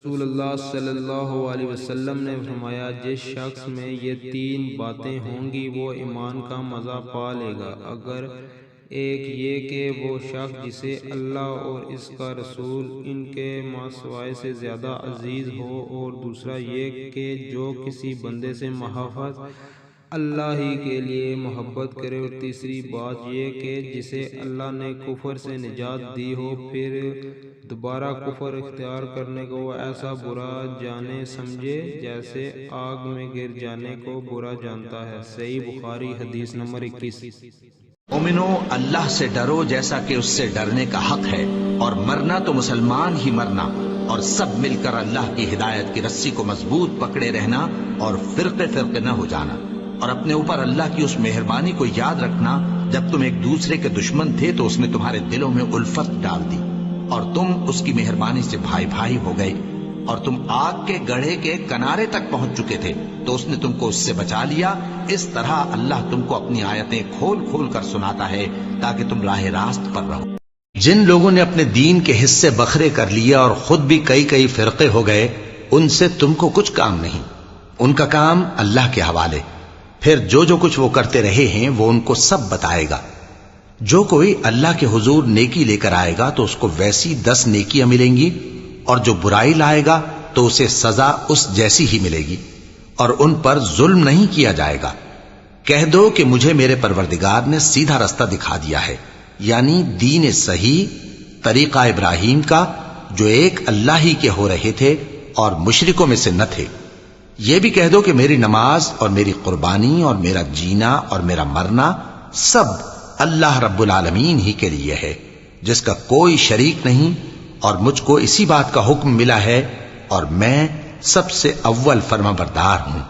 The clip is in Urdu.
رسول اللہ صلی اللہ علیہ وسلم نے فرمایا، جس شخص میں یہ تین باتیں ہوں گی وہ ایمان کا مزہ پا لے گا۔ اگر ایک یہ کہ وہ شخص جسے اللہ اور اس کا رسول ان کے ماسوائے سے زیادہ عزیز ہو، اور دوسرا یہ کہ جو کسی بندے سے محبت اللہ ہی کے لیے محبت کرے، اور تیسری بات یہ کہ جسے اللہ نے کفر سے نجات دی ہو، پھر دوبارہ کفر اختیار کرنے کو وہ ایسا برا جانے سمجھے جیسے آگ میں گر جانے کو برا جانتا ہے۔ صحیح بخاری حدیث نمبر 21۔ مومنو، اللہ سے ڈرو جیسا کہ اس سے ڈرنے کا حق ہے، اور مرنا تو مسلمان ہی مرنا، اور سب مل کر اللہ کی ہدایت کی رسی کو مضبوط پکڑے رہنا اور فرقے فرقے نہ ہو جانا، اور اپنے اوپر اللہ کی اس مہربانی کو یاد رکھنا جب تم ایک دوسرے کے دشمن تھے تو اس نے تمہارے دلوں میں الفت ڈال دی، اور تم اس کی مہربانی سے بھائی بھائی ہو گئے، اور تم آگ کے گڑھے کے کنارے تک پہنچ چکے تھے تو اس نے تم کو اس سے بچا لیا۔ اس طرح اللہ تم کو اپنی آیتیں کھول کھول کر سناتا ہے تاکہ تم راہ راست پر رہو۔ جن لوگوں نے اپنے دین کے حصے بکھرے کر لیا اور خود بھی کئی کئی فرقے ہو گئے، ان سے تم کو کچھ کام نہیں، ان کا کام اللہ کے حوالے، پھر جو کچھ وہ کرتے رہے ہیں وہ ان کو سب بتائے گا۔ جو کوئی اللہ کے حضور نیکی لے کر آئے گا تو اس کو ویسی 10 نیکیاں ملیں گی، اور جو برائی لائے گا تو اسے سزا اس جیسی ہی ملے گی، اور ان پر ظلم نہیں کیا جائے گا۔ کہہ دو کہ مجھے میرے پروردگار نے سیدھا رستہ دکھا دیا ہے، یعنی دین صحیح، طریقہ ابراہیم کا، جو ایک اللہ ہی کے ہو رہے تھے اور مشرکوں میں سے نہ تھے۔ یہ بھی کہہ دو کہ میری نماز اور میری قربانی اور میرا جینا اور میرا مرنا سب اللہ رب العالمین ہی کے لیے ہے، جس کا کوئی شریک نہیں، اور مجھ کو اسی بات کا حکم ملا ہے، اور میں سب سے اول فرما بردار ہوں۔